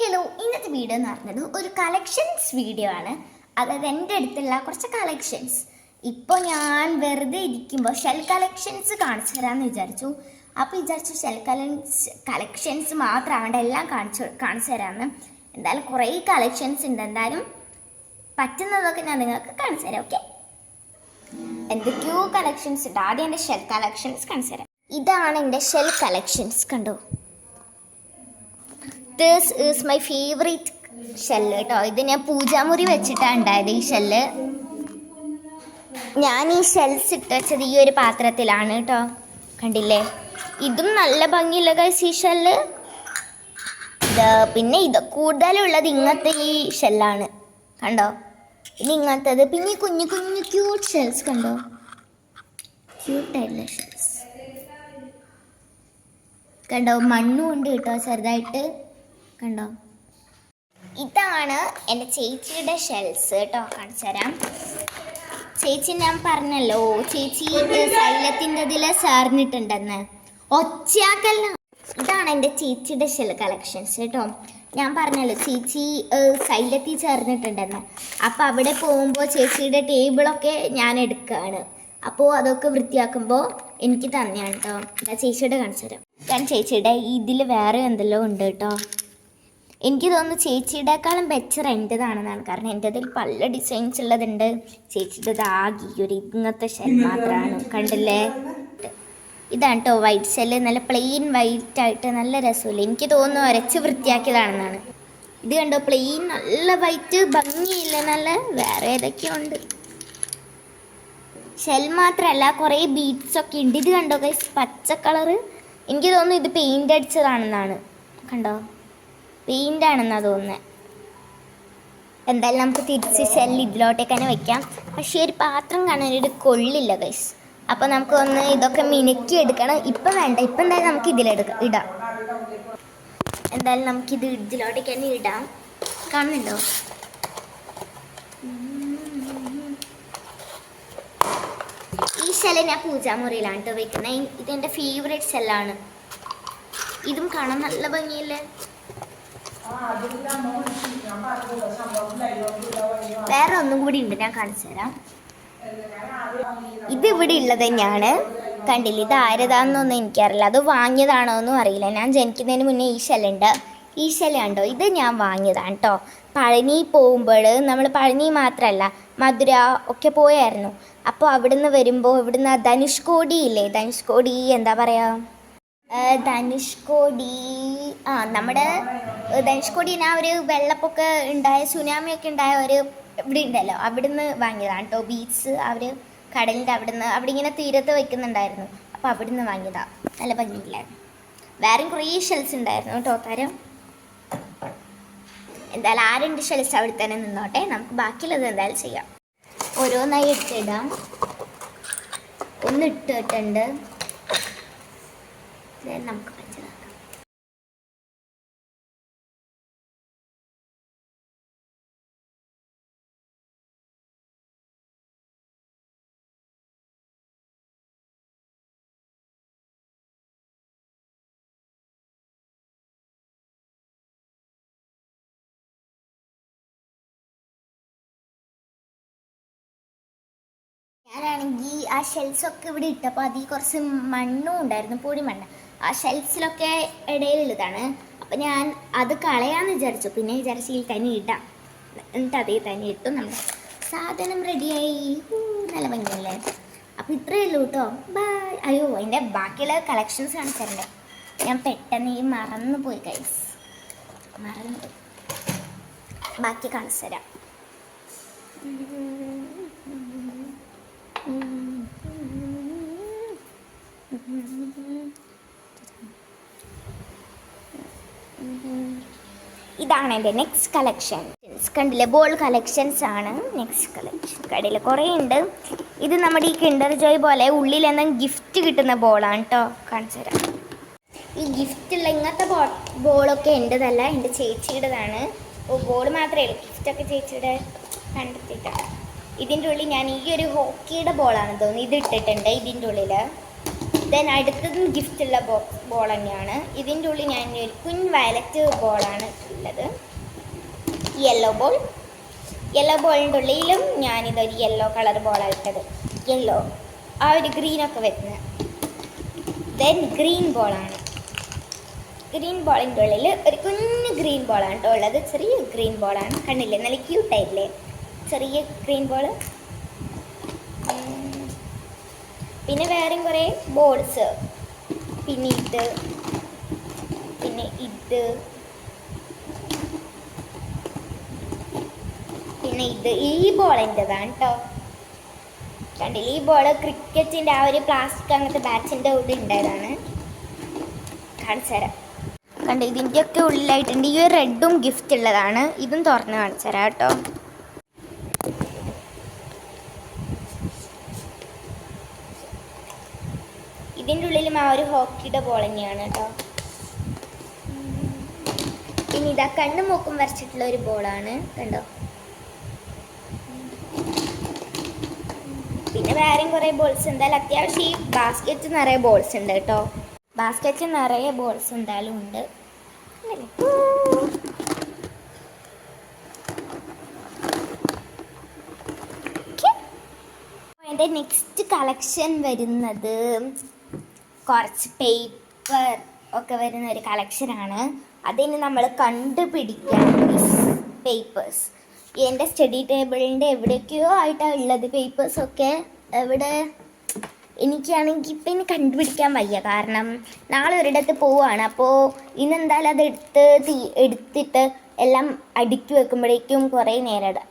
Hello, ഇന്നത്തെ video എന്ന് പറഞ്ഞത് ഒരു കളക്ഷൻസ് വീഡിയോ ആണ്. അതായത് എൻ്റെ അടുത്തുള്ള കുറച്ച് കളക്ഷൻസ്. ഇപ്പോൾ ഞാൻ വെറുതെ ഇരിക്കുമ്പോൾ ഷെൽ കളക്ഷൻസ് കാണിച്ചു തരാമെന്ന് വിചാരിച്ചു. അപ്പോൾ വിചാരിച്ചു ഷെൽ കളക്ഷൻസ് മാത്രമാവേണ്ട എല്ലാം കാണിച്ചു തരാമെന്ന്. എന്തായാലും കുറേ കളക്ഷൻസ് ഉണ്ട്. എന്തായാലും പറ്റുന്നതൊക്കെ ഞാൻ നിങ്ങൾക്ക് കാണിച്ചു തരാം. ഓക്കെ, എന്തൊക്കെയോ കളക്ഷൻസ് ഉണ്ട്. ആദ്യം എൻ്റെ ഷെൽ കളക്ഷൻസ് കാണിച്ചു തരാം. ഇതാണ് എൻ്റെ ഷെൽ കളക്ഷൻസ്. കണ്ടോ, this is my favourite shell കേട്ടോ. ഇത് ഞാൻ പൂജാമുറി വെച്ചിട്ടാണ് ഉണ്ടായത്. ഈ ഷെല്ല് ഞാൻ ഈ ഷെൽസ് ഇട്ട് വെച്ചത് ഈ ഒരു പാത്രത്തിലാണ് കേട്ടോ. കണ്ടില്ലേ, ഇതും നല്ല ഭംഗിയുള്ള ഗൈസ് ഈ ഷെല്ല്. പിന്നെ ഇത് കൂടുതലുള്ളത് ഇങ്ങനത്തെ ഈ ഷെല്ലാണ്. കണ്ടോ, പിന്നെ ഇങ്ങനത്തത്, പിന്നെ കുഞ്ഞു കുഞ്ഞു ക്യൂട്ട് ഷെൽസ്. കണ്ടോ, ക്യൂട്ടായിട്ടുള്ള ഷെൽസ്. കണ്ടോ, മണ്ണും ഉണ്ട് കേട്ടോ ചെറുതായിട്ട്. കണ്ടോ, ഇതാണ് എൻ്റെ ചേച്ചിയുടെ ഷെൽസ് കേട്ടോ. കാണിച്ചു തരാം. ചേച്ചി ഞാൻ പറഞ്ഞല്ലോ, ചേച്ചി സൈലത്തിൻ്റെ ഇതിൽ ചേർന്നിട്ടുണ്ടെന്ന്. ഒച്ചയാക്കല്ല. ഇതാണ് എൻ്റെ ചേച്ചിയുടെ ഷെൽ കളക്ഷൻസ് കേട്ടോ. ഞാൻ പറഞ്ഞല്ലോ ചേച്ചി സൈലത്തിൽ ചേർന്നിട്ടുണ്ടെന്ന്. അപ്പോൾ അവിടെ പോകുമ്പോൾ ചേച്ചിയുടെ ടേബിളൊക്കെ ഞാൻ എടുക്കുകയാണ്. അപ്പോൾ അതൊക്കെ വൃത്തിയാക്കുമ്പോൾ എനിക്ക് തന്നെയാണ് കേട്ടോ. ഞാൻ ചേച്ചിയുടെ കാണിച്ചു തരാം. കാരണം ചേച്ചിയുടെ ഇതിൽ വേറെ എന്തെല്ലോ ഉണ്ട് കേട്ടോ. എനിക്ക് തോന്നുന്നു ചേച്ചിയുടെക്കാളും ബെറ്റർ എൻ്റെതാണെന്നാണ്. കാരണം എൻ്റെതിൽ പല ഡിസൈൻസ് ഉള്ളതുണ്ട്. ചേച്ചിയുടെ ആകെ ഒരു ഇങ്ങനത്തെ ഷെൽ മാത്രമാണ്. കണ്ടില്ലേ, ഇതാണ് കേട്ടോ വൈറ്റ് ഷെല്ല്. നല്ല പ്ലെയിൻ വൈറ്റ് ആയിട്ട് നല്ല രസമില്ല. എനിക്ക് തോന്നുന്നു അരച്ച് വൃത്തിയാക്കിയതാണെന്നാണ്. ഇത് കണ്ടോ, പ്ലെയിൻ നല്ല വൈറ്റ്, ഭംഗിയില്ല. നല്ല വേറെ ഏതൊക്കെയോ ഉണ്ട്. ഷെൽ മാത്രമല്ല, കുറേ ബീഡ്സൊക്കെ ഉണ്ട്. ഇത് കണ്ടോ ഗൈസ്, പച്ച കളറ്. എനിക്ക് തോന്നുന്നു ഇത് പെയിൻ്റ് അടിച്ചതാണെന്നാണ്. കണ്ടോ, പെയിൻ്റ് ആണെന്നാണ് തോന്നുന്നത്. എന്തായാലും നമുക്ക് തിരിച്ച് ഷെല്ല് ഇതിലോട്ടേക്ക് തന്നെ വെക്കാം. പക്ഷേ ഒരു പാത്രം കാണാനായിട്ട് കൊള്ളില്ല ഗൈസ്. അപ്പോൾ നമുക്ക് ഒന്ന് ഇതൊക്കെ മിനുക്കി എടുക്കണം. ഇപ്പം വേണ്ട, ഇപ്പം എന്തായാലും നമുക്ക് ഇടാം. എന്തായാലും നമുക്കിത് ഇതിലോട്ടേക്ക് തന്നെ ഇടാം. കാണുന്നുണ്ടോ? ഈ ഷെല്ല് ഞാൻ പൂജാമുറിയിലാണ് കേട്ടോ വെക്കുന്നത്. ഇതെൻ്റെ ഫേവറേറ്റ് ഷെല്ലാണ്. ഇതും കാണാൻ നല്ല ഭംഗിയല്ലേ. വേറെ ഒന്നും കൂടി ഉണ്ട്, ഞാൻ കാണിച്ചു തരാം. ഇത് ഇവിടെ ഉള്ളത് തന്നെയാണ്. കണ്ടില്ല, ഇത് ആരതാണെന്നൊന്നും എനിക്കറിയില്ല. അത് വാങ്ങിയതാണോ എന്നും അറിയില്ല. ഞാൻ ജനിക്കുന്നതിന് മുന്നേ ഈ ഷെല്ലുണ്ട്. ഈ ഷെല്ല് കണ്ടോ, ഇത് ഞാൻ വാങ്ങിയതാണ് കേട്ടോ. പഴനി പോകുമ്പോൾ നമ്മൾ പഴനി മാത്രമല്ല മധുര ഒക്കെ പോയായിരുന്നു. അപ്പോൾ അവിടുന്ന് വരുമ്പോൾ ഇവിടുന്ന് ധനുഷ്കോടി ഇല്ലേ, ധനുഷ്കോടി എന്താ പറയുക, ധനുഷ്കോടി നമ്മുടെ ധനുഷ്കോടിന് ആ ഒരു വെള്ളപ്പൊക്കെ ഉണ്ടായ സുനാമിയൊക്കെ ഉണ്ടായ ഒരു ഇവിടെ ഉണ്ടല്ലോ, അവിടുന്ന് വാങ്ങിയതാണ് കേട്ടോ. ബീച്ച് അവർ കടലിൻ്റെ അവിടെ ഇങ്ങനെ തീരത്ത് വയ്ക്കുന്നുണ്ടായിരുന്നു. അപ്പോൾ അവിടുന്ന് വാങ്ങിയതാണ്. നല്ല ഭംഗിയില്ലായിരുന്നു. വേറെയും കുറേ ഷെൽസ് ഉണ്ടായിരുന്നു കേട്ടോ തരം. എന്തായാലും ആ 2 ഷെൽസ് അവിടെ തന്നെ നിന്നോട്ടെ. നമുക്ക് ബാക്കിയുള്ളത് എന്തായാലും ചെയ്യാം. ഓരോന്നായി എടുത്തിടാം. ഒന്ന് ഇട്ടിട്ടുണ്ട്. നമുക്ക് പച്ചതാക്കാം. ഞാനാണെങ്കിൽ ആ ഷെൽസൊക്കെ ഇവിടെ ഇട്ടപ്പോൾ അതിൽ കുറച്ച് മണ്ണും ഉണ്ടായിരുന്നു, പൊടി മണ്ണ്. ആ ഷെൽസിലൊക്കെ ഇടയിലുള്ളതാണ്. അപ്പം ഞാൻ അത് കളയാമെന്ന് വിചാരിച്ചു. പിന്നെ വിചാരിച്ചു ഇതിൽ തന്നെ ഇടാം. എന്നിട്ട് അതേ തന്നെ ഇട്ടു. നമ്മുടെ സാധനം റെഡിയായി. നല്ല ഭംഗിയല്ലേ. അപ്പോൾ ഇത്രയേ ഉള്ളൂ കേട്ടോ. ബൈ. അയ്യോ, അതിൻ്റെ ബാക്കിയുള്ള കളക്ഷൻസ് കാണിച്ചിട്ടുണ്ട്. ഞാൻ പെട്ടെന്ന് മറന്നു പോയി ഗൈസ്. ബാക്കി കാണിച്ചു തരാം. ഇതാണ് എൻ്റെ നെക്സ്റ്റ് കളക്ഷൻ. കണ്ടില്ലേ, ബോൾ കളക്ഷൻസ് ആണ് നെക്സ്റ്റ് കളക്ഷൻ. കടയിൽ കുറേ ഉണ്ട്. ഇത് നമ്മുടെ ഈ കിൻഡർ ജോയ് പോലെ ഉള്ളിൽ എന്തെങ്കിലും ഗിഫ്റ്റ് കിട്ടുന്ന ബോളാണ് കേട്ടോ. കാണിച്ചു തരാം. ഈ ഗിഫ്റ്റുള്ള ഇങ്ങനത്തെ ബോളൊക്കെ എൻ്റെതല്ല, എൻ്റെ ചേച്ചിയുടേതാണ്. ബോൾ മാത്രമേ ഉള്ളൂ, ഗിഫ്റ്റൊക്കെ ചേച്ചിയുടെ കണ്ടെത്തിയിട്ടാണ്. ഇതിൻ്റെ ഉള്ളിൽ ഞാൻ ഈ ഒരു ഹോക്കിയുടെ ബോളാണ് തോന്നുന്നു ഇത് ഇട്ടിട്ടുണ്ട്. ഇതിൻ്റെ ഉള്ളിൽ ദെൻ അടുത്തതും ഗിഫ്റ്റുള്ള ബോൾ തന്നെയാണ്. ഇതിൻ്റെ ഉള്ളിൽ ഞാൻ ഒരു കുഞ്ഞ് വയലറ്റ് ബോളാണ് ഉള്ളത്, യെല്ലോ ബോൾ. യെല്ലോ ബോളിൻ്റെ ഉള്ളിലും ഞാനിതൊരു യെല്ലോ കളർ ബോളാണ് ഇട്ടത്. യെല്ലോ ആ ഒരു ഗ്രീനൊക്കെ വരുന്നത്. ദെൻ ഗ്രീൻ ബോളാണ്. ഗ്രീൻ ബോളിൻ്റെ ഉള്ളിൽ ഒരു കുഞ്ഞ് ഗ്രീൻ ബോളാണ് കേട്ടോ ഉള്ളത്. ചെറിയ ഗ്രീൻ ബോളാണ്, കണ്ടില്ലേ നല്ല ക്യൂട്ടായില്ലേ ചെറിയ ഗ്രീൻ ബോൾ. പിന്നെ വേറെയും കുറേ ബോൾസ്, പിന്നെ ഇത്, പിന്നെ ഇത്, പിന്നെ ഇത്. ഈ ബോൾ എൻ്റെതാണ് കേട്ടോ. കണ്ടില്ല ഈ ബോൾ ക്രിക്കറ്റിൻ്റെ ആ ഒരു പ്ലാസ്റ്റിക് അങ്ങനത്തെ ബാറ്റിൻ്റെ കൂടെ ഉണ്ടായതാണ്. കാണിച്ചു തരാം. കണ്ട ഇതിൻ്റെയൊക്കെ ഉള്ളിലായിട്ടുണ്ട്. ഈ ഒരു റെഡും ഗിഫ്റ്റ് ഉള്ളതാണ്. ഇതും തുറന്ന് കാണിച്ചു തരാം കേട്ടോ. ഇതിൻ്റെ ഉള്ളിലും ആ ഒരു ഹോക്കിയുടെ ബോൾ തന്നെയാണ് കേട്ടോ. പിന്നെ ഇതാ കണ്ണും മൂക്കും വരച്ചിട്ടുള്ള ഒരു ബോളാണ് കണ്ടോ. പിന്നെ വേറെയും കുറേ ബോൾസ്. എന്തായാലും അത്യാവശ്യം ഈ ബാസ്ക്കറ്റ് നിറയെ ബോൾസ് ഉണ്ട് കേട്ടോ. ബാസ്ക്കറ്റ് നിറയെ ബോൾസ് എന്തായാലും ഉണ്ട്. എൻ്റെ നെക്സ്റ്റ് കളക്ഷൻ വരുന്നത് കുറച്ച് പേപ്പർ ഒക്കെ വരുന്ന ഒരു കളക്ഷനാണ്. അതിന് നമ്മൾ കണ്ടുപിടിക്കണം പേപ്പേഴ്സ്. എൻ്റെ സ്റ്റഡി ടേബിളിൻ്റെ എവിടേക്കോ ആയിട്ടാണ് ഉള്ളത് പേപ്പേഴ്സൊക്കെ. എവിടെ എനിക്കാണെങ്കിൽ ഇപ്പം ഇനി കണ്ടുപിടിക്കാൻ വയ്യ, കാരണം നാളെ ഒരിടത്ത് പോവുകയാണ്. അപ്പോൾ ഇന്നെന്തായാലും അത് എടുത്തിട്ട് എല്ലാം അടുക്കി വെക്കുമ്പോഴേക്കും കുറേ നേരം